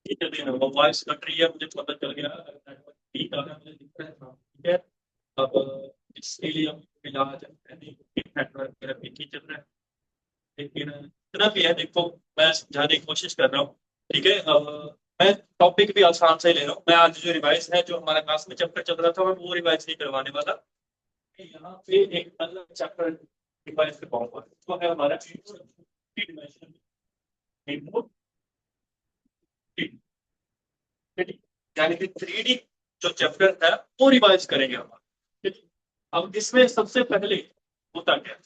ठीक है, वो वॉइस कट रही है, मुझे पता चल गया। नेटवर्क ठीक आ रहा है, मुझे दिख रहा है। हाँ, ठीक है। अब इसके लिए हम इलाज है नहीं, नेटवर्क मेरा ठीक ही चल रहा है। लेकिन इतना भी है, देखो मैं समझाने की कोशिश कर रहा हूँ। ठीक है। मैं टॉपिक भी आसान से ले रहा हूँ। मैं आज जो रिवाइज है, जो हमारा क्लास में चैप्टर चल रहा था, मैं वो रिवाइज नहीं करवाने वाला। यहाँ पे एक अलग चैप्टर रिवाइज करवाऊंगा, जो है हमारा थ्री डिमेंशनल रिमोट। यानी कि 3D जो चैप्टर है वो रिवाइज करेंगे हम। ठीक है? अब इसमें सबसे पहले होता क्या है?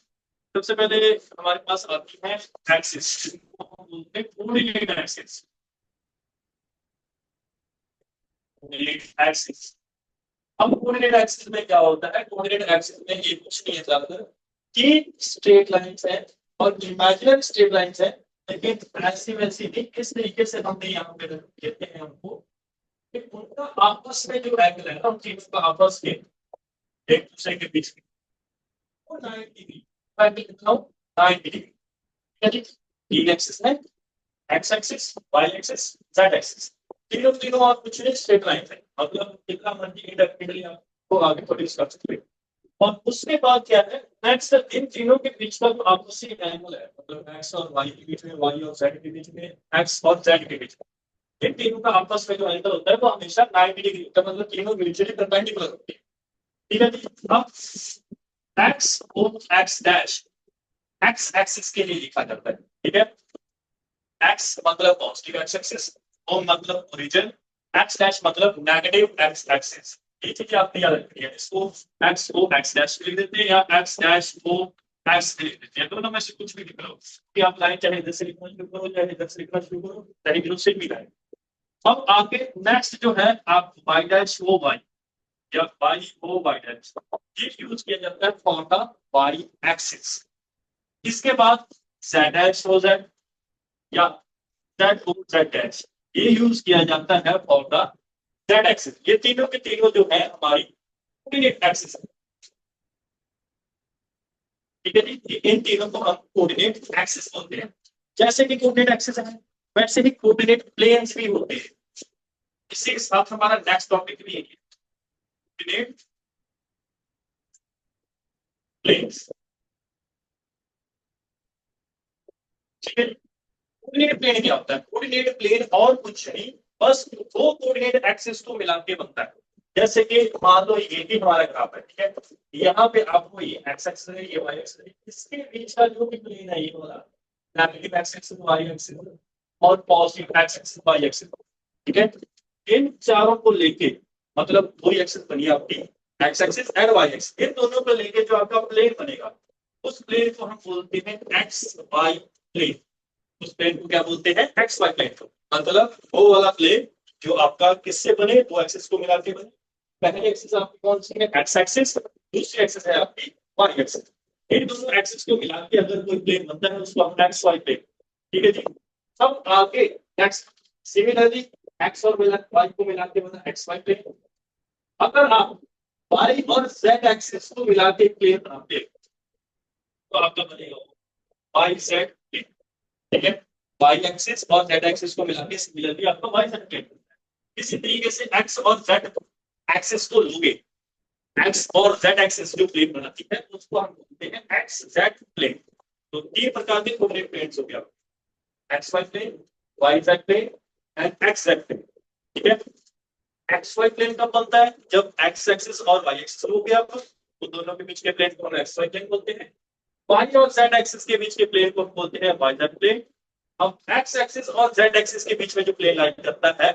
सबसे पहले हमारे पास आती है एक्सिस, हम बोलते हैं कोऑर्डिनेट एक्सिस। एक्सिस, अब कोऑर्डिनेट एक्सिस में क्या होता है? कोऑर्डिनेट एक्सिस में ये कुछ नहीं है ज्यादा कि स्ट्रेट लाइंस है और इमेजिनरी स्ट्रेट लाइंस है, लेकिन ऐसी वैसी नहीं। किस तरीके से हमने यहाँ पे कहते हैं हमको कि उनका आपस में जो एंगल है ना, उन चीजों का आपस के एक दूसरे के बीच में वो 90 डिग्री, मैं भी लिख रहा हूँ 90 डिग्री। ठीक है जी। तीन एक्सिस है, X axis, Y axis, Z axis. तीनों तीनों और कुछ नहीं, स्ट्रेट लाइन है। मतलब कितना मर्जी इंडेपेंडेंटली आपको आगे थोड़ी कर सकते हैं। और उसके बाद क्या है? नेक्स्ट, इन तीनों के बीच का जो आपसी एंगल है, मतलब एक्स और वाई के बीच में, वाई और जेड के बीच में, एक्स और जेड के बीच में, इन तीनों का आपस में जो एंगल होता है वो हमेशा 90 डिग्री का, मतलब तीनों म्यूचुअली परपेंडिकुलर होती है। ठीक है जी। अब एक्स और एक्स डैश एक्स एक्सिस के लिए लिखा जाता है। ठीक है। एक्स मतलब पॉजिटिव एक्स एक्सिस, ओ मतलब ओरिजिन, एक्स डैश मतलब नेगेटिव एक्स एक्सिस। ये चीजें आपने याद रखनी है। इसको एक्स को एक्स डैश लिख देते हैं या एक्स डैश को एक्स लिख देते हैं, दोनों में से कुछ भी लिख लो कि आप लाइन चाहे इधर से लिखना शुरू करो, चाहे इधर से लिखना शुरू करो, चाहे इधर से भी लाइन। अब आगे नेक्स्ट जो है, आप वाई डैश वो वाई या वाई ओ वाई डैश, ये यूज किया जाता है फॉर द वाई एक्सिस। इसके बाद जेड डैश हो जेड या जेड ओ जेड डैश, ये यूज किया जाता है फॉर द जेड एक्सिस। ये तीनों के तीनों जो है हमारी कोऑर्डिनेट एक्सिस है। ठीक है जी। इन तीनों को हम कोऑर्डिनेट एक्सिस बोलते हैं। जैसे कि कोऑर्डिनेट एक्सिस है, वैसे ही कोऑर्डिनेट प्लेन्स भी होते हैं। इसी के साथ हमारा नेक्स्ट टॉपिक भी है कोऑर्डिनेट प्लेन्स। ठीक है। कोऑर्डिनेट प्लेन क्या होता है? कोऑर्डिनेट प्लेन और कुछ नहीं, बस दो कोऑर्डिनेट एक्सिस को मिला के बनता है। जैसे कि मान लो ये भी हमारा ग्राफ है। ठीक है। यहाँ पे आपको ये एक्स एक्सिस है, ये वाई एक्सिस है, इसके बीच का जो भी प्लेन है ये वाला negative x axis Y axis और positive x axis Y axis. ठीक है। इन चारों को लेके, मतलब दो एक्सिस बनी आपकी, x axis and Y axis, इन दोनों को लेके जो आपका प्लेन बनेगा, उस प्लेन को हम बोलते हैं एक्स वाई प्लेन। उस प्लेन को क्या बोलते हैं? X Y plane. मतलब वो वाला प्लेन जो आपका किससे बने, दो एक्सिस को मिला के बने। पहली एक्सिस आपकी कौन सी है? X axis. दूसरी एक्सिस है आपकी वाई एक्सिस। इन दोनों एक्सिस को मिला के अगर कोई प्लेन बनता है उसको हम एक्स वाई प्लेन। ठीक है जी। अब आगे नेक्स्ट, सिमिलरली एक्स और वाई को मिला के बना एक्स वाई प्लेन। अगर आप वाई और जेड एक्सिस को मिला के प्लेन बनाते हैं तो आपका बनेगा वाई जेड प्लेन। ठीक है। वाई एक्सिस और जेड एक्सिस को मिला के सिमिलरली आपका वाई जेड प्लेन। इसी तरीके से एक्स और जेड एक्सिस को लोगे, एक्स और जेड एक्सिस जो प्लेन बनाती है उसको हम बोलते हैं एक्स जेड प्लेन। तो तीन प्रकार के कोऑर्डिनेट प्लेन्स हो गया, X Y plane, Y Z plane and X Z plane. ठीक है। एक्स वाई प्लेन कब बनता है? जब एक्स एक्सिस और वाई एक्सिस हो गया, तो दोनों के बीच के प्लेन को हम एक्स वाई प्लेन बोलते हैं। वाई और जेड एक्सिस के बीच के प्लेन को हम बोलते हैं वाई जेड प्लेन। अब एक्स एक्सिस और जेड एक्सिस के बीच में जो प्लेन लाइन करता है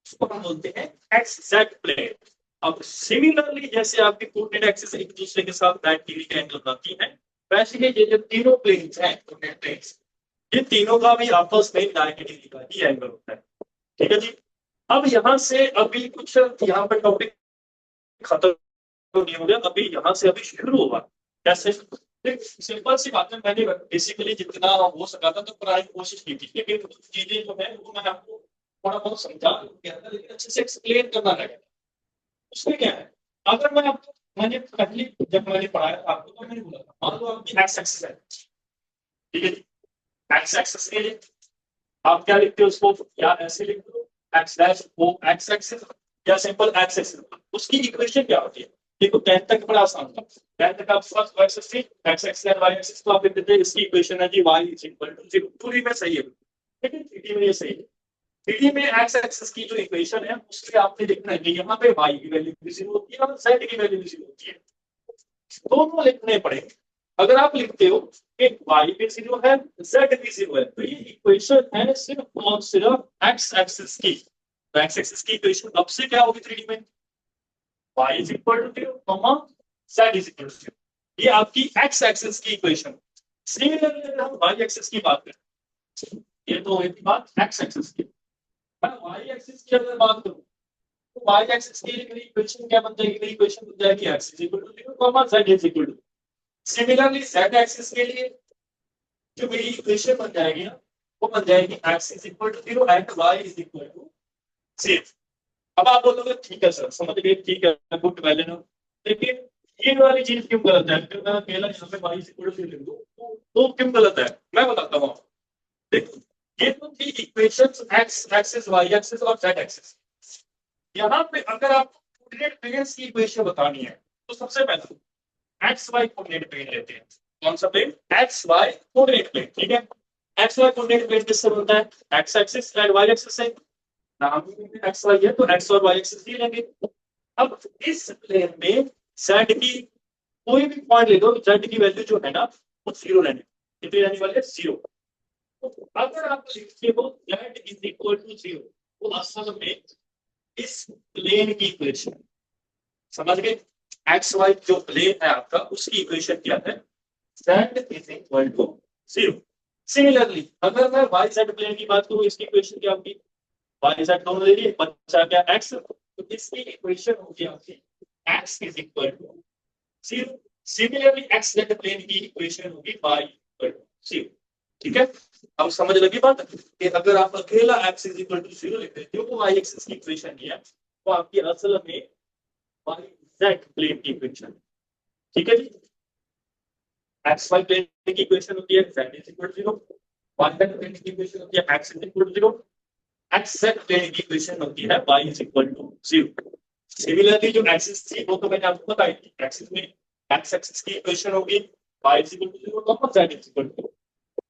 उसको हम बोलते हैं एक्स जेड प्लेन। अब सिमिलरली जैसे आपकी कोऑर्डिनेट एक्सिस एक दूसरे के साथ 90 डिग्री का एंगल बनाती है, वैसे ही ये जो तीनों प्लेन्स हैं कोऑर्डिनेट प्लेन्स, ये तीनों का भी आपस में 90 डिग्री का ही एंगल होता है। ठीक है जी। अब यहां से अभी कुछ यहाँ पर टॉपिक खत्म नहीं हो गया, अभी यहाँ से अभी शुरू होगा। कैसे? सिंपल सी बात है, मैंने बेसिकली जितना हो सका था तो पढ़ाई की कोशिश की थी, लेकिन कुछ चीजें जो है वो मैं आपको थोड़ा बहुत समझा गया था, लेकिन अच्छे से एक्सप्लेन करना रहेगा। उसमें क्या है? अगर मैं आपको, मैंने पहले जब मैंने पढ़ाया था आपको तो मैंने बोला था मान लो आपकी एक्स एक्सिस है। ठीक है जी। एक्स एक्सिस के लिए आप क्या लिखते हो उसको, या ऐसे लिख दो X dash O X axis, या सिंपल एक्स एक्सिस। उसकी इक्वेशन क्या होती है? देखो 10 तक बड़ा आसान था, 10 तक आप first X axis X axis and Y axis को आप लिख देते हैं, इसकी इक्वेशन है जी y इज इक्वल टू 0। पूरी में सही है, लेकिन थ्री में ये सही है। थ्री में एक्स एक्सिस की जो इक्वेशन है उसके आपने लिखना है कि यहाँ पे y की वैल्यू भी 0 होती है और z की वैल्यू भी 0 होती है, दोनों लिखने पड़ेंगे। अगर आप लिखते हो कि y भी 0 है z भी 0 है, तो ये इक्वेशन है सिर्फ और सिर्फ एक्स एक्सिस की। तो एक्स एक्सिस की इक्वेशन अब से क्या होगी थ्री में, y is equal to 0 comma z is equal to 0। ये आपकी एक्स एक्सिस की इक्वेशन। सिमिलरली अगर हम y एक्सिस की बात करें, ये तो हुई थी बात एक्स एक्सिस की, मैं y एक्सिस की अगर बात करूं तो y एक्सिस की मेरी इक्वेशन क्या बन जाएगी, मेरी इक्वेशन बन जाएगी x is equal to 0 comma z is equal to. Similarly z axis के लिए जो मेरी इक्वेशन बन जाएगी ना, वो बन जाएगी x is equal to 0 and y is equal to 0। अब आप बोलोगे ठीक है सर, समझ गए, ठीक है, गुड वैल्यू। लेकिन ये वाली चीज क्यों गलत है, फिर मैं अकेला यहाँ पे y इज इक्वल टू 0 लिख दूं तो क्यों गलत है, मैं बताता हूँ। देखो ये तो थी equations x axis y axis और z एक्सिस। यहाँ पे अगर आपको कोऑर्डिनेट प्लेन्स की इक्वेशन बतानी है तो सबसे पहले एक्स वाई कोऑर्डिनेट प्लेन लेते हैं। कौन सा plane, X Y coordinate plane, ठीक है। एक्स वाई कोऑर्डिनेट प्लेन किससे बनता है, X axis and Y axis से। नाम ही एक्स वाई है तो एक्स और वाई एक्सिस ही लेंगे। अब इस प्लेन में जेड की कोई भी पॉइंट ले दो, जेड की वैल्यू जो है ना वो 0 रहने, कितनी रहने वाली है 0। तो अगर आप लिखते हो जेड इज इक्वल टू 0, तो असल में इस प्लेन की इक्वेशन, समझ गए, एक्स वाई जो प्लेन है आपका उसकी इक्वेशन क्या है, z is equal to 0। Similarly अगर मैं y z प्लेन की बात करूं, इसकी इक्वेशन क्या होगी, y z दोनों ले लिए, बचा क्या x, तो इसकी इक्वेशन होगी आपकी x is equal to 0। Similarly x z plane की इक्वेशन होगी y इक्वल टू 0। ठीक है, अब समझ लगी बात कि अगर आप अकेला x इज इक्वल टू 0 लिख देते हो तो y एक्सिस की इक्वेशन नहीं है, तो आपकी असल में y z प्लेन की इक्वेशन। ठीक है जी, एक्स वाई प्लेन की इक्वेशन होती है z is equal to 0, y z plane की इक्वेशन होती है x is equal to 0, X z plane की इक्वेशन होती है y is equal to 0। Similarly जो एक्सिस थी वो तो मैंने आपको बताई थी, एक्सिस में एक्स एक्सिस की इक्वेशन होगी y is equal to 0 comma z is equal to,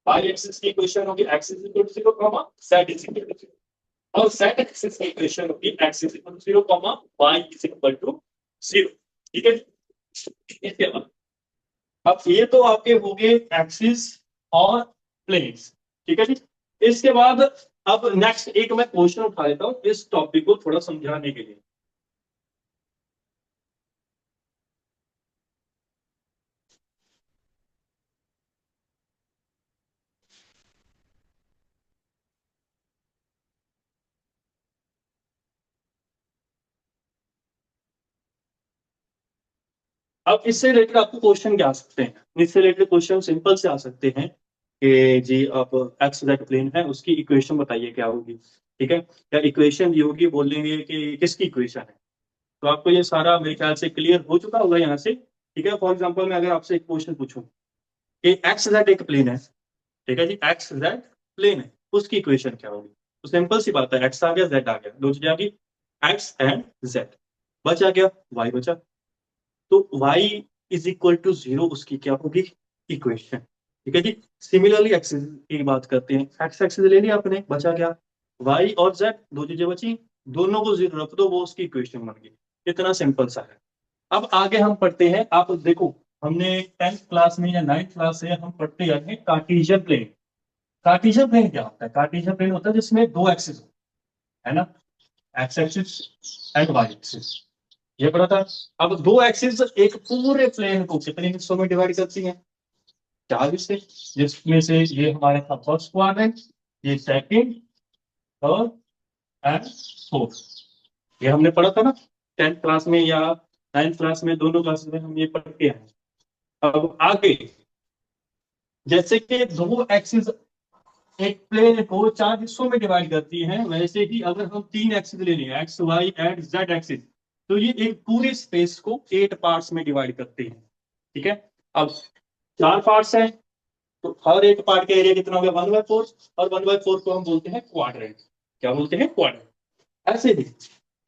y axis की इक्वेशन होगी x is equal to 0 comma z is equal to 0, और z एक्सिस की इक्वेशन होगी x is equal to 0 comma y is equal to 0। ठीक है, इसके बाद अब ये तो आपके हो गए एक्सिस और प्लेन्स। ठीक है जी, इसके बाद अब नेक्स्ट एक मैं क्वेश्चन उठा लेता हूं इस टॉपिक को थोड़ा समझाने के लिए। अब इससे रिलेटेड आपको क्वेश्चन क्या आ सकते हैं, इससे रिलेटेड क्वेश्चन सिंपल से आ सकते हैं कि जी आप एक्स जेड प्लेन है उसकी इक्वेशन बताइए क्या होगी। ठीक है, या इक्वेशन ये होगी, बोलेंगे कि किसकी इक्वेशन है। तो आपको ये सारा मेरे ख्याल से क्लियर हो चुका होगा यहाँ से। ठीक है, फॉर एग्जाम्पल मैं अगर आपसे एक क्वेश्चन पूछूं कि एक्स जेड एक प्लेन है, ठीक है जी, एक्स जेड प्लेन है, उसकी इक्वेशन क्या होगी। तो सिंपल सी बात है, एक्स आ गया जेड आ गया, दो चीजें आ गई, एक्स एंड जेड, बचा गया वाई बचा। तो y इज इक्वल टू 0 उसकी क्या होगी इक्वेशन। ठीक है जी, सिमिलरली एक्सिस की बात करते हैं, एक्स एक्सिस ले लिया आपने, बचा क्या y और z, दो चीजें बची, दोनों को 0 रख दो, वो उसकी इक्वेशन बन गई। इतना सिंपल सा है। अब आगे हम पढ़ते हैं, आप देखो हमने 10th क्लास में या 9th क्लास से हम पढ़ते आए हैं कार्टेशियन प्लेन। कार्टेशियन प्लेन क्या होता है, कार्टेशियन प्लेन होता है जिसमें दो एक्सिस है ना, x axis and Y axis, ये पता था। अब दो एक्सिस एक पूरे प्लेन को कितने हिस्सों में डिवाइड करती हैं, चार हिस्से, जिसमें से ये हमारे पास फर्स्ट क्वाड्रेंट, ये सेकंड, थर्ड एंड फोर्थ। ये हमने पढ़ा था ना 10th क्लास में या 9th क्लास में, दोनों क्लासेस में हम ये पढ़ के आए। अब आगे जैसे कि दो एक्सिस एक प्लेन को चार हिस्सों में डिवाइड करती हैं, वैसे ही अगर हम तीन एक्सिस ले लें, x y and z axis, तो ये एक पूरे स्पेस को 8 पार्ट्स में डिवाइड करते हैं। ठीक है, अब चार पार्ट्स हैं, तो हर एक पार्ट का एरिया कितना हो गया, 1/4, और 1/4 को हम बोलते हैं क्वाड्रेंट। क्या बोलते हैं, क्वाड्रेंट। ऐसे ही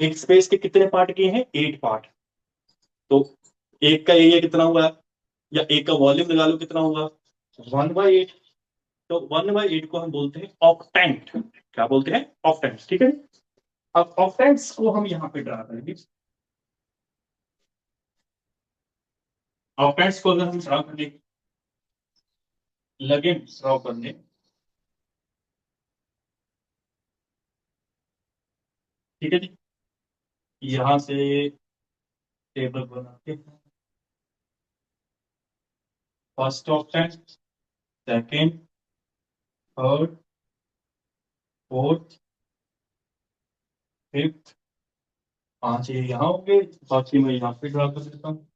एक स्पेस के कितने पार्ट किए हैं, 8 पार्ट। तो एक का एरिया कितना हुआ, या एक का वॉल्यूम लगा लो कितना होगा, 1/8। तो 1/8 को हम बोलते हैं ऑक्टेंट। क्या बोलते हैं, ऑक्टेंट, ठीक है। अब ऑक्टेंट्स को हम यहाँ पे ड्रा करेंगे। ऑक्टेंट्स को अगर हम ड्रा करने लगे, ड्रॉ करने, ठीक है जी। यहां से टेबल बनाते हैं। First octant, second, third, fourth, fifth, 5 ये यहाँ होंगे, बाकी मैं यहाँ पे ड्रा कर देता हूँ।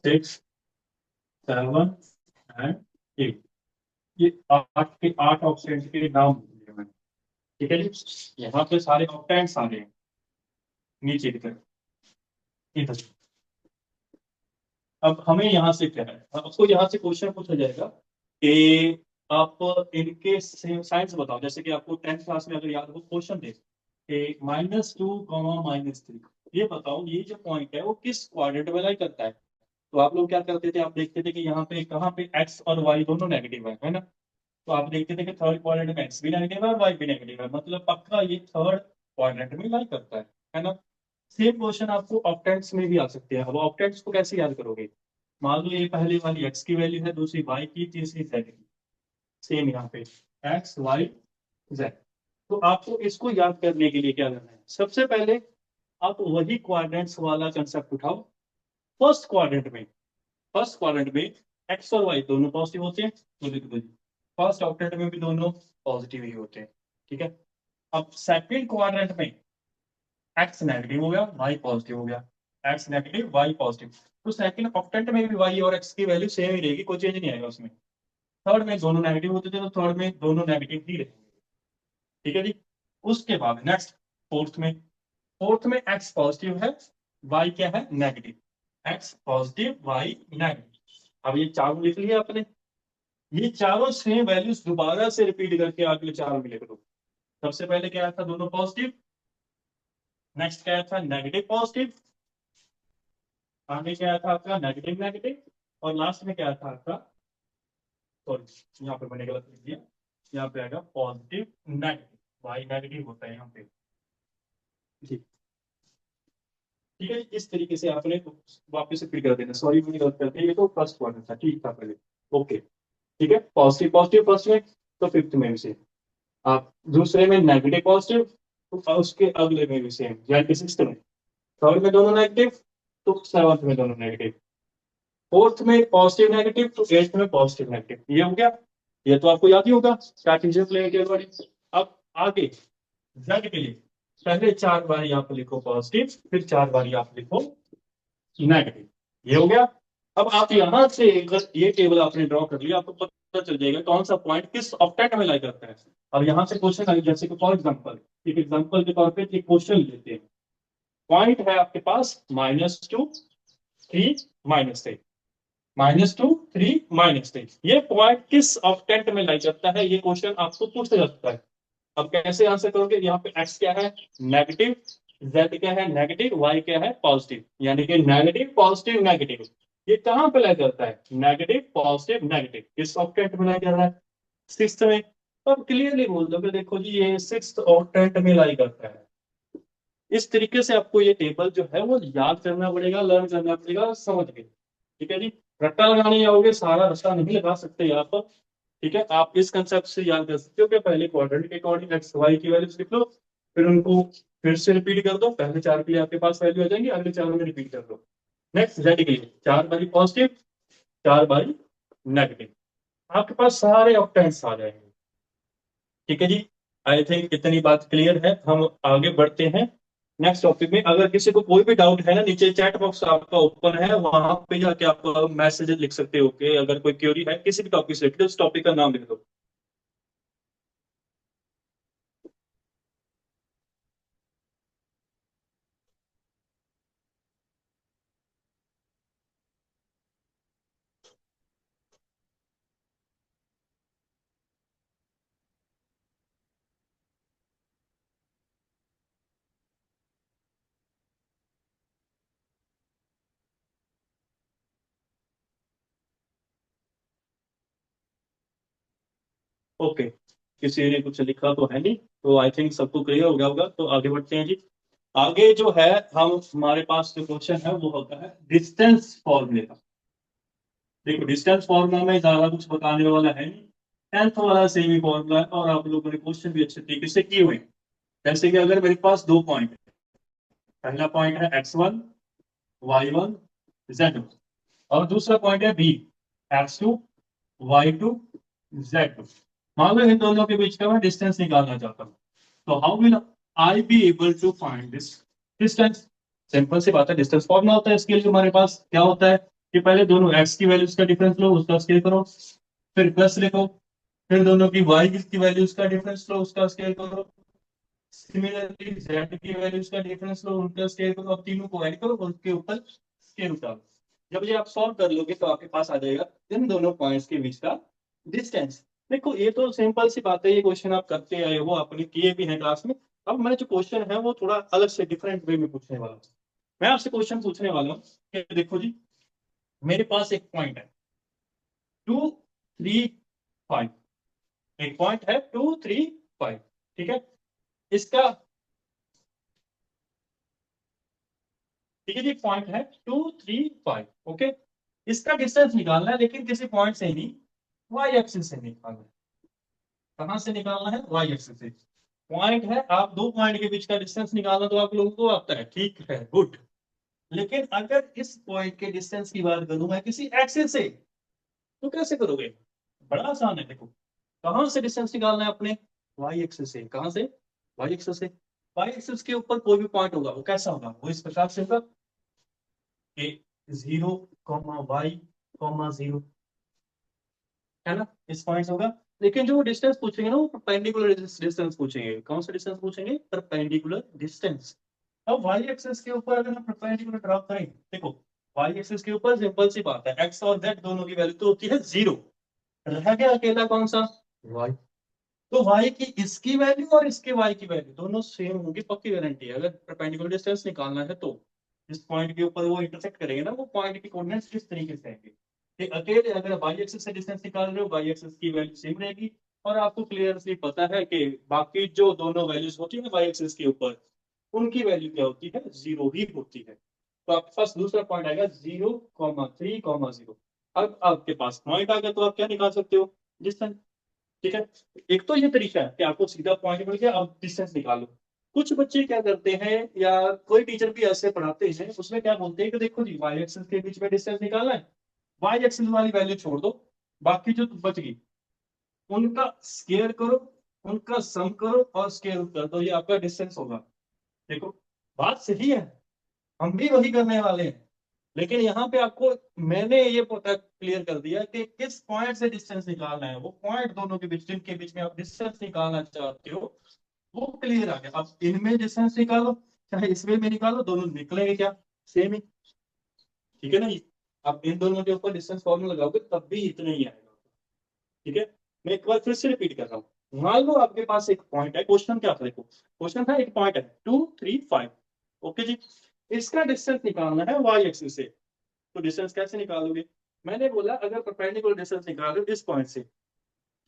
सिक्स, सेवन एंड एट, ये 8 के 8 ऑक्टेंट के नाम दिए मैंने, ठीक है जी। यहाँ पे सारे ऑक्टेंट्स आ रहे हैं नीचे की तरफ, इधर। अब हमें यहाँ से क्या है, आपको यहाँ से क्वेश्चन पूछा जाएगा कि आप इनके साइंस बताओ। जैसे कि आपको 10th क्लास में अगर याद हो, क्वेश्चन दे -2, -3, ये बताओ ये जो पॉइंट है वो किस क्वाड्रेंट में लाई करता है। तो आप लोग क्या करते थे, आप देखते थे कि यहाँ पे कहाँ पे एक्स और वाई दोनों नेगेटिव है ना। तो आप देखते थे कि थर्ड क्वाड्रेंट में एक्स भी नेगेटिव है और वाई भी नेगेटिव है, मतलब पक्का ये थर्ड क्वाड्रेंट में लाई करता है ना। सेम क्वेश्चन आपको ऑक्टेंट्स में भी आ सकते हैं। अब ऑक्टेंट्स को कैसे याद करोगे, मान लो ये पहले वाली एक्स की वैल्यू है, दूसरी वाई की, तीसरी जेड की। सेम यहाँ पे एक्स वाई जेड। तो आपको इसको याद करने के लिए क्या करना है, सबसे पहले आप वही क्वाड्रेंट्स वाला कंसेप्ट उठाओ। फर्स्ट क्वाड्रेंट में, फर्स्ट क्वाड्रेंट में एक्स और वाई दोनों पॉजिटिव होते हैं, तो लिख दो जी। फर्स्ट ऑक्टेंट में भी दोनों पॉजिटिव ही होते हैं, ठीक है। अब सेकंड क्वाड्रेंट में एक्स नेगेटिव हो गया, वाई पॉजिटिव हो गया, एक्स नेगेटिव वाई पॉजिटिव। तो सेकंड ऑक्टेंट में भी वाई और एक्स की वैल्यू सेम ही रहेगी, कोई चेंज नहीं आएगा उसमें। थर्ड में दोनों नेगेटिव होते थे, तो थर्ड में दोनों नेगेटिव ही रहेंगे, ठीक है जी। उसके बाद नेक्स्ट, फोर्थ में, फोर्थ में एक्स पॉजिटिव है, वाई क्या है, negative. X positive, y negative. अब ये चारों लिख लिया आपने। ये चारों सेम वैल्यूज दोबारा से रिपीट करके अगले चारों में लिख दो। सबसे पहले क्या था, दोनों पॉजिटिव। नेक्स्ट क्या था, नेगेटिव पॉजिटिव। आगे क्या था आपका, नेगेटिव नेगेटिव। और लास्ट में क्या था आपका, सॉरी यहाँ पे मैंने गलत लिख दिया, यहाँ पे आएगा पॉजिटिव नेगेटिव, वाई नेगेटिव होता है यहाँ पे जी। ठीक है, इस तरीके से आपने वापस रिपीट कर देना। सॉरी मैंने गलत कर दिया, ये तो फर्स्ट क्वार्टर था, ठीक था पहले। ओके, ठीक है। पॉजिटिव पॉजिटिव फर्स्ट में, तो फिफ्थ में भी सेम। आप दूसरे में नेगेटिव पॉजिटिव, तो उसके अगले में भी सेम, यानी कि सिक्स्थ में। थर्ड में दोनों नेगेटिव, तो सेवंथ में दोनों नेगेटिव। फोर्थ में पॉजिटिव नेगेटिव, तो एट्थ में पॉजिटिव नेगेटिव। ये हो गया, ये तो आपको याद ही होगा, स्टार्टिंग से प्ले के अकॉर्डिंग। अब आगे जेड के लिए पहले 4 बार आप लिखो पॉजिटिव, फिर 4 बार आप लिखो नेगेटिव। ये हो गया। अब आप यहां से अगर ये टेबल आपने ड्रॉ कर लिया, आपको पता चल जाएगा कौन सा पॉइंट किस ऑक्टेंट में लाई करता है। अब यहां से क्वेश्चन आएगा, जैसे कि फॉर एग्जांपल, एक एग्जांपल के तौर पे एक क्वेश्चन लेते हैं। पॉइंट है आपके पास -2, 3, -3, -2, 3, -3। ये पॉइंट किस ऑक्टेंट में लाई करता है, ये क्वेश्चन आपको पूछा जा सकता है। अब कैसे आंसर करोगे, यहाँ पे एक्स क्या है, नेगेटिव, जेड क्या है, नेगेटिव, वाई क्या है, पॉजिटिव। यानी कि नेगेटिव पॉजिटिव नेगेटिव, ये कहाँ पे लाई करता है, नेगेटिव पॉजिटिव नेगेटिव, किस ऑक्टेंट में लाई कर रहा है, सिक्स्थ में। अब क्लियरली बोल दो कि देखो जी ये सिक्स्थ ऑक्टेंट में लाई करता है। इस तरीके से आपको ये टेबल जो है वो याद करना पड़ेगा, लर्न करना पड़ेगा, समझ के, ठीक है जी। रट्टा लगाने आओगे, सारा रट्टा नहीं लगा सकते आप, ठीक है। आप इस कंसेप्ट से याद कर सकते हो कि पहले क्वाड्रेंट के अकॉर्डिंग एक्स वाई की वैल्यूज लिख लो, फिर उनको फिर से रिपीट कर दो। पहले 4 के लिए आपके पास वैल्यू आ जाएंगे, अगले 4 में रिपीट कर दो। नेक्स्ट जेड के लिए 4 बारी पॉजिटिव, 4 बारी नेगेटिव, आपके पास सारे ऑक्टेंट्स आ जाएंगे, ठीक है जी। आई थिंक इतनी बात क्लियर है, हम आगे बढ़ते हैं नेक्स्ट टॉपिक में। अगर किसी को कोई भी डाउट है ना, नीचे चैट बॉक्स आपका ओपन है, वहां पे जाके आप मैसेज लिख सकते हो कि अगर कोई क्वेरी है किसी भी टॉपिक से, उस टॉपिक का नाम लिख दो। ओके, किसी ने कुछ लिखा तो है नहीं, तो आई थिंक सबको क्लियर हो गया होगा। तो आगे बढ़ते हैं जी। आगे जो है हम हमारे पास जो क्वेश्चन है वो होता है डिस्टेंस फॉर्मूले का। देखो डिस्टेंस फॉर्मूला में ज्यादा कुछ बताने वाला है नहीं, 10th वाला सेम ही फॉर्मूला है, और आप लोगों ने क्वेश्चन भी अच्छे तरीके से किए हुए हैं। जैसे कि अगर मेरे पास दो पॉइंट है, पहला पॉइंट है x1 y1 z1, और दूसरा पॉइंट है b x2 y2 z2। मान लो इन दोनों के बीच का मैं डिस्टेंस निकालना चाहता हूँ, तो how will I be able to find this distance? Simple सी बात है, डिस्टेंस फॉर्मूला होता है इसके लिए हमारे पास क्या होता है कि पहले दोनों x की वैल्यूज का डिफरेंस लो, उसका स्केल करो, फिर प्लस लिखो, फिर दोनों की y की वैल्यूज का डिफरेंस लो, उसका स्केल करो, सिमिलरली z की वैल्यूज का डिफरेंस लो, उनका स्केल करो, अब तीनों को ऐड करो और उसके ऊपर स्केल उतारो। जब ये आप सॉल्व कर लोगे तो आपके पास आ जाएगा इन दोनों पॉइंट्स के बीच का डिस्टेंस। देखो ये तो सिंपल सी बात है, ये क्वेश्चन आप करते आए हो, आपने किए भी हैं क्लास में। अब मैं जो क्वेश्चन है वो थोड़ा अलग से डिफरेंट वे में पूछने वाला हूँ। मैं आपसे क्वेश्चन पूछने वाला हूँ कि देखो जी, मेरे पास एक पॉइंट है 2 3 5, एक पॉइंट है 2 3 5, ठीक है। इसका, ठीक है जी, पॉइंट है 2 3 5, ओके। इसका डिस्टेंस निकालना है, लेकिन किसी पॉइंट से नहीं, वाई एक्सिस से निकालना है। कहां से निकालना है? वाई एक्सिस से। पॉइंट है, आप दो पॉइंट के बीच का डिस्टेंस निकालना तो आप लोगों को आता है, ठीक है, गुड। लेकिन अगर इस पॉइंट के डिस्टेंस की बात करूं मैं किसी एक्सिस से, तो कैसे करोगे? बड़ा आसान है, देखो कहां से डिस्टेंस निकालना है अपने? वाई एक्सिस से। कहां से? वाई एक्सिस से। वाई एक्सिस के ऊपर कोई भी पॉइंट होगा वो कैसा होगा? वो इस प्रकार से होगा कि 0 y 0, है ना, इस पॉइंट होगा। लेकिन जो डिस्टेंस पूछेंगे ना वो परपेंडिकुलर डिस्टेंस पूछेंगे। कौन सा डिस्टेंस पूछेंगे? Perpendicular distance. अब वाई एक्सिस के ऊपर अगर हम परपेंडिकुलर ड्रॉ करें, देखो वाई एक्सिस के ऊपर सिंपल सी बात है, एक्स और जेड दोनों की वैल्यू तो होती है 0, रह गया अकेला कौन सा? वाई। तो वाई की इसकी वैल्यू और इसके वाई की वैल्यू दोनों सेम होगी, पक्की गारंटी है। अगर परपेंडिकुलर डिस्टेंस निकालना है तो जिस पॉइंट के ऊपर वो इंटरसेक्ट करेंगे ना, वो पॉइंट के कोऑर्डिनेट्स किस तरीके से आएंगे? कि अकेले अगर वाई एक्सिस से डिस्टेंस निकाल रहे हो, वाई एक्सिस की वैल्यू सेम रहेगी, और आपको क्लियरली पता है कि बाकी जो दोनों वैल्यूज होती है वाई एक्सिस के ऊपर, उनकी वैल्यू क्या होती है? 0 ही होती है। तो आपके पास दूसरा पॉइंट आएगा 0 3 0। अब आपके पास पॉइंट आ गया तो आप क्या निकाल सकते हो? डिस्टेंस, ठीक है। एक तो ये तरीका है कि आपको सीधा पॉइंट मिल गया, अब डिस्टेंस निकालो। कुछ बच्चे क्या करते हैं, या कोई टीचर भी ऐसे पढ़ाते हैं, उसमें क्या बोलते हैं कि देखो जी वाई एक्सिस के बीच में डिस्टेंस निकालना है, वाई एक्सिस वाली वैल्यू छोड़ दो, बाकी जो बच गई उनका स्केयर करो, उनका सम करो और स्केयर कर दो, ये आपका डिस्टेंस होगा। देखो बात सही है, हम भी वही करने वाले हैं। लेकिन यहाँ पे आपको मैंने ये पता क्लियर कर दिया कि किस पॉइंट से डिस्टेंस निकालना है। वो पॉइंट दोनों के बीच, जिनके बीच में आप डिस्टेंस निकालना चाहते हो, वो क्लियर आ गया। अब इनमें डिस्टेंस निकालो, चाहे इसमें में निकालो, दोनों निकलेंगे क्या? सेम ही, ठीक है ना। आप इन दोनों के ऊपर डिस्टेंस फॉर्मूला लगाओगे तब भी इतना ही आएगा, ठीक है। मैं एक बार फिर से रिपीट कर रहा हूँ। मान लो आपके पास एक पॉइंट है, क्वेश्चन क्या था देखो, क्वेश्चन था एक पॉइंट है 2 3 5, ओके जी। इसका डिस्टेंस निकालना है वाई एक्सिस से। तो डिस्टेंस कैसे निकालोगे? मैंने बोला अगर परपेंडिकुलर डिस्टेंस निकालो इस पॉइंट से,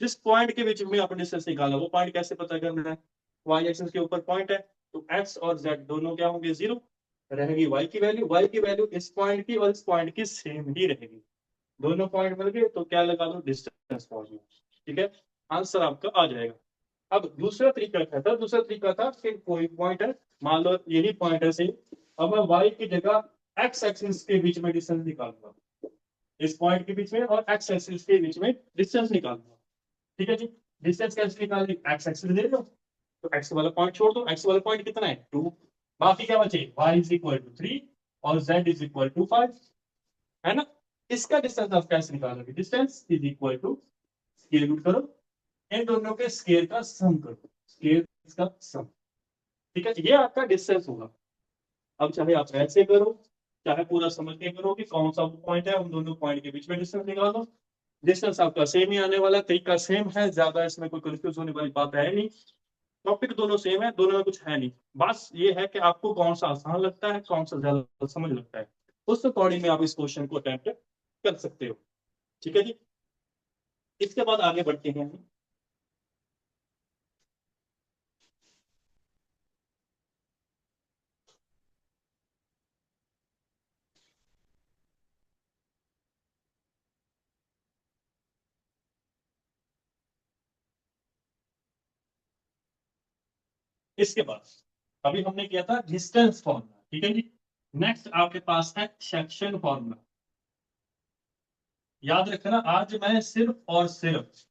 जिस पॉइंट के बीच में आपने डिस्टेंस निकाला वो पॉइंट कैसे पता करना है? वाई एक्सिस के ऊपर पॉइंट है, तो एक्स और जेड दोनों क्या होंगे? 0, रहेगी वाई की वैल्यू। वाई की वैल्यू इस पॉइंट की और इस पॉइंट की सेम ही रहेगी। दोनों पॉइंट मिल गए तो क्या लगा दो? डिस्टेंस फॉर्मूला, ठीक है। आंसर आपका आ जाएगा। अब दूसरा तरीका क्या था? दूसरा तरीका था कि कोई पॉइंट है, मान लो यही पॉइंट है से, अब मैं वाई की जगह एक्स एक्सिस के बीच में डिस्टेंस निकालूंगा, इस पॉइंट के बीच में और एक्स एक्सिस के बीच में डिस्टेंस निकालूंगा, ठीक है जी। डिस्टेंस कैसे निकालनी? एक्स एक्सिस दे दो, तो एक्स वाला पॉइंट छोड़ दो। एक्स वाला पॉइंट कितना है? 2। बाकी क्या बचे? वाई इज इक्वल टू 3 और जेड इज इक्वल टू 5, है ना। इसका डिस्टेंस आप कैसे निकालोगे? Distance is equal to, square root करो, इन दोनों के स्केयर का सम करो, स्केयर का सम, ठीक है। ये आपका डिस्टेंस होगा। अब चाहे आप ऐसे करो, चाहे पूरा समझ के करो कि कौन सा पॉइंट है, उन दोनों पॉइंट के बीच में डिस्टेंस निकालो। डिस्टेंस आपका सेम ही आने वाला है, तरीका सेम है, ज्यादा इसमें कोई कंफ्यूज होने वाली बात है नहीं। टॉपिक दोनों सेम है, दोनों में कुछ है नहीं। बस ये है कि आपको कौन सा आसान लगता है, कौन सा ज्यादा समझ लगता है, उस अकॉर्डिंग में आप इस क्वेश्चन को अटेम्प्ट कर सकते हो, ठीक है जी। इसके बाद आगे बढ़ते हैं हम। इसके बाद अभी हमने किया था डिस्टेंस फॉर्मूला, ठीक है जी। नेक्स्ट आपके पास है सेक्शन फॉर्मूला। याद रखना आज मैं सिर्फ और सिर्फ,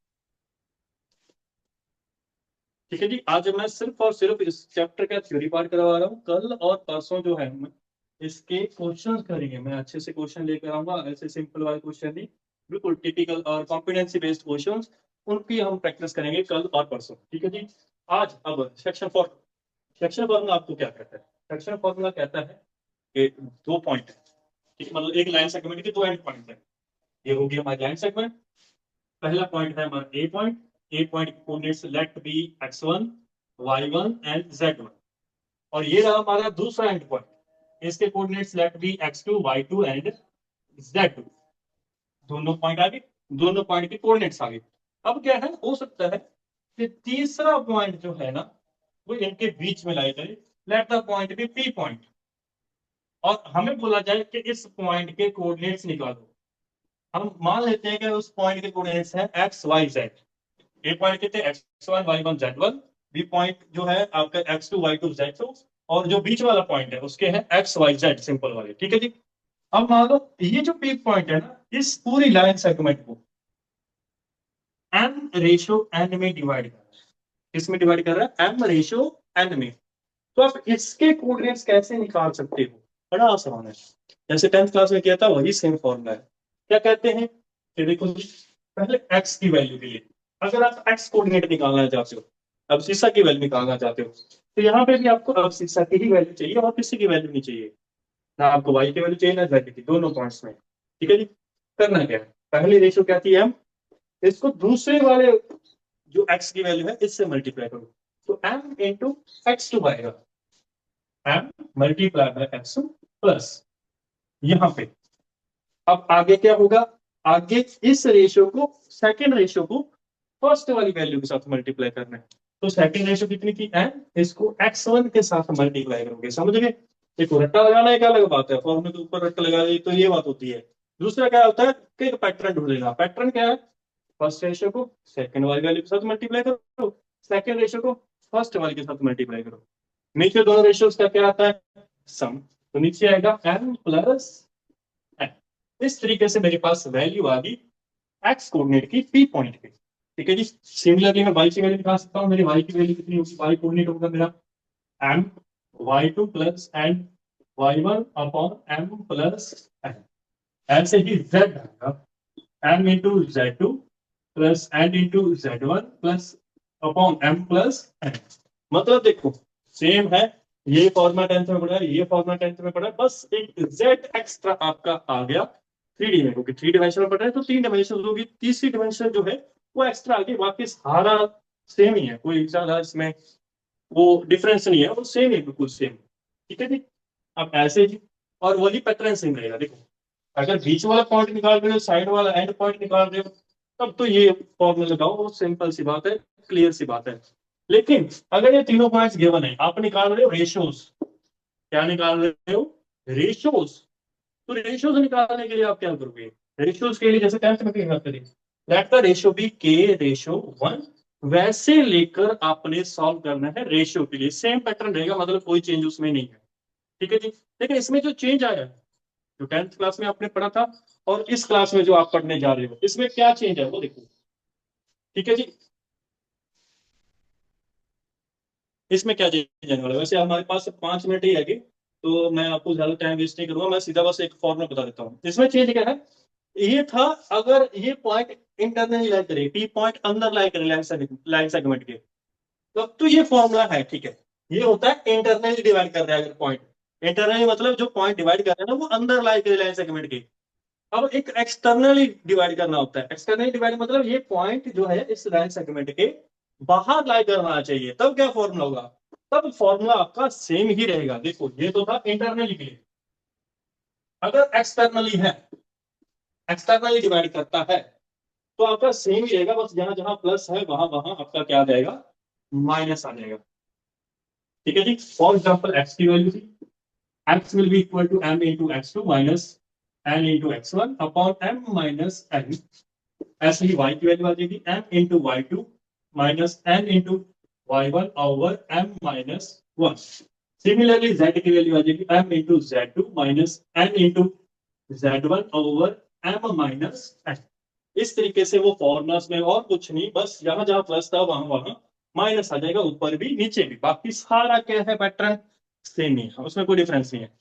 ठीक है जी, आज मैं सिर्फ और सिर्फ इस चैप्टर का थ्योरी पार्ट करवा रहा हूँ। कल और परसों जो है हम इसके क्वेश्चन करेंगे। मैं अच्छे से क्वेश्चन लेकर आऊंगा, ऐसे सिंपल वाले क्वेश्चन नहीं, बिल्कुल टिपिकल और कॉम्पिटेंसी बेस्ड क्वेश्चन, उनकी हम प्रैक्टिस करेंगे कल और परसों, ठीक है जी। आज अब सेक्शन फॉर्मूला आपको क्या कहता है? सेक्शन फॉर्मूला कहता है कि दो पॉइंट है, ठीक है, मतलब एक लाइन सेगमेंट के दो एंड पॉइंट है। ये हो गया हमारी लाइन सेगमेंट। पहला पॉइंट है हमारा A point coordinates let be x1 y1 and z1। और ये रहा हमारा दूसरा एंड पॉइंट, इसके coordinates let be x2 y2 and z2। दोनों पॉइंट आ गए, दोनों पॉइंट के कोऑर्डिनेट्स आ गए। अब क्या है, हो सकता है कि तीसरा पॉइंट जो है ना वो इनके बीच में लाया जाए, let the point B P point, और हमें बोला जाए कि इस पॉइंट के कोऑर्डिनेट्स निकालो। हम मान लेते हैं कि उस पॉइंट के कोऑर्डिनेट्स हैं एक्स वाई जेड। ए पॉइंट कितने, x1 y1 z1। B point जो है आपका x2 y2 z2। और जो बीच वाला पॉइंट है उसके हैं x y z सिंपल वाले, ठीक है जी। अब मान लो ये जो पीक पॉइंट है ना, इस पूरी लाइन सेगमेंट को m रेशियो n में डिवाइड कर रहा है। किसमें डिवाइड कर रहा है? m रेशियो n में। तो आप इसके कोऑर्डिनेट्स कैसे निकाल सकते हो? बड़ा आसान है, जैसे 10th क्लास में किया था वही सेम फॉर्मूला है। क्या कहते हैं कि देखो जी, पहले x की वैल्यू के लिए अगर आप x कोऑर्डिनेट निकालना चाहते हो, अब्सिस्सा की वैल्यू निकालना चाहते हो, तो यहाँ पे भी आपको अब्सिस्सा की ही वैल्यू चाहिए और किसी की वैल्यू नहीं चाहिए। ना आपको y की वैल्यू चाहिए ना z की, दोनों पॉइंट्स में, ठीक है जी। करना क्या है, पहली रेशियो क्या थी m, इसको दूसरे वाले जो x की वैल्यू है इससे मल्टीप्लाई करो, तो m इंटू x2 आएगा, m multiply by x plus यहाँ पे। अब आगे क्या होगा, आगे इस रेशियो को, सेकेंड रेशियो को फर्स्ट वाली वैल्यू के साथ मल्टीप्लाई करना है। तो सेकेंड रेशियो कितनी थी n, इसको x1 के साथ मल्टीप्लाई करोगे, समझ गए। देखो रट्टा लगाना एक अलग बात है, फॉर्मूले के ऊपर रट्टा लगा दी तो ये बात होती है। दूसरा क्या होता है कि एक पैटर्न ढूंढेगा। पैटर्न क्या है, फर्स्ट रेशियो को सेकंड वाली वैल्यू के साथ मल्टीप्लाई करो, सेकंड रेशियो को फर्स्ट वाली के साथ मल्टीप्लाई करो। नीचे दोनों रेशियोज का क्या आता है, सम, तो नीचे आएगा m प्लस n। इस तरीके से मेरे पास वैल्यू आ गई एक्स कोऑर्डिनेट की पी पॉइंट पे, ठीक है जी। सिमिलरली मैं वाई की वैल्यू निकाल सकता हूँ। मेरी वाई की वैल्यू कितनी होगी, वाई कोऑर्डिनेट होगा मेरा m y2 plus n y1 upon m plus n। ऐसे ही z आएगा m into z2 plus n into z1 plus upon m plus n। मतलब देखो सेम है, ये फॉर्मूला 10th में पढ़ा है, ये फॉर्मूला 10th में पढ़ा है, बस एक z एक्स्ट्रा आपका आ गया 3D में, क्योंकि 3 डिमेंशन में पढ़ रहे हैं तो 3 डिमेंशन होगी, तीसरी डिमेंशन जो है वो एक्स्ट्रा आ गई। बाकी सारा सेम ही है, कोई ज्यादा इसमें वो डिफरेंस नहीं है, वो सेम है, बिल्कुल सेम, ठीक है जी। अब ऐसे जी, और वही पैटर्न सेम रहेगा। देखो अगर बीच वाला पॉइंट निकाल रहे हो, साइड वाला एंड पॉइंट निकाल रहे हो, तब तो ये फॉर्मूला लगाओ, वो सिंपल सी बात है, क्लियर सी बात है। लेकिन अगर ये तीनों पॉइंट्स गिवन है, आप निकाल रहे हो रेशियोज, क्या निकाल रहे हो, रेशियोज, तो रेशियोज निकालने के लिए आप क्या करोगे, रेशियोज के लिए जैसे 10th में क्या करें, लेट द रेशियो बी के रेशियो 1, वैसे लेकर आपने सॉल्व करना है रेशियो के लिए। सेम पैटर्न रहेगा, मतलब कोई चेंज उसमें नहीं है, ठीक है जी। लेकिन इसमें जो चेंज आया है, जो 10th क्लास में आपने पढ़ा था और इस क्लास में जो आप पढ़ने जा रहे हो, इसमें क्या चेंज है वो देखो, ठीक है जी। इसमें क्या चेंज आने वाला है, वैसे हमारे पास 5 मिनट ही है, तो मैं आपको ज्यादा टाइम वेस्ट नहीं करूंगा, मैं सीधा बस एक फॉर्मूला बता देता हूँ। इसमें चेंज क्या है, ये था अगर ये पॉइंट इंटरनली लाई करे, पी पॉइंट अंदर लाई करे लाइन सेगमेंट के, तो ये फॉर्मूला है, ठीक है। ये होता है इंटरनली डिवाइड कर रहा है अगर पॉइंट, इंटरनली मतलब जो पॉइंट डिवाइड कर रहे हैं ना वो अंदर लाई करे लाइन सेगमेंट के। अब एक एक्सटर्नली डिवाइड करना होता है, एक्सटर्नली डिवाइड मतलब ये पॉइंट जो है इस लाइन सेगमेंट के बाहर लाई करना चाहिए, तब क्या फॉर्मूला होगा, तब फॉर्मूला आपका सेम ही रहेगा। देखो ये तो था इंटरनली के लिए, अगर एक्सटर्नली है, एक्सटर्नली डिवाइड करता है तो आपका सेम ही रहेगा, बस जहां जहां प्लस है वहां वहां आपका क्या आ जाएगा, माइनस आ जाएगा, ठीक है जी। फॉर एग्जाम्पल एक्स की वैल्यू थी, x will be equal to m into x2 minus n into x1 upon m minus n। ऐसे ही y की वैल्यू आ जाएगी m into y2 minus n into y1 over m minus 1। Similarly z की value आ जाएगी m into z2 minus n into z1 over m minus n। इस तरीके से वो फॉर्मूलास में और कुछ नहीं, बस जहां जहां प्लस था वहां वहां माइनस आ जाएगा, ऊपर भी नीचे भी, बाकी सारा क्या है पैटर्न सेम ही है, उसमें कोई डिफरेंस नहीं है।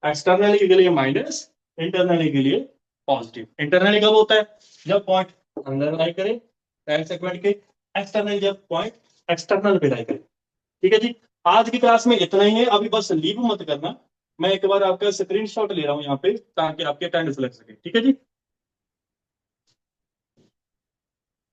एक्सटर्नली के लिए माइनस, इंटरनली के लिए पॉजिटिव। इंटरनली कब होता है? जब पॉइंट अंदर लाई करे टाइम सेगमेंट के, एक्सटर्नल जब पॉइंट एक्सटर्नल पे लाई करे। ठीक है जी। आज की क्लास में इतना ही है, अभी बस लीव मत करना, मैं एक बार आपका स्क्रीनशॉट ले रहा हूं यहाँ पे ताकि आपके अटेंडेंस लग सके। ठीक है जी।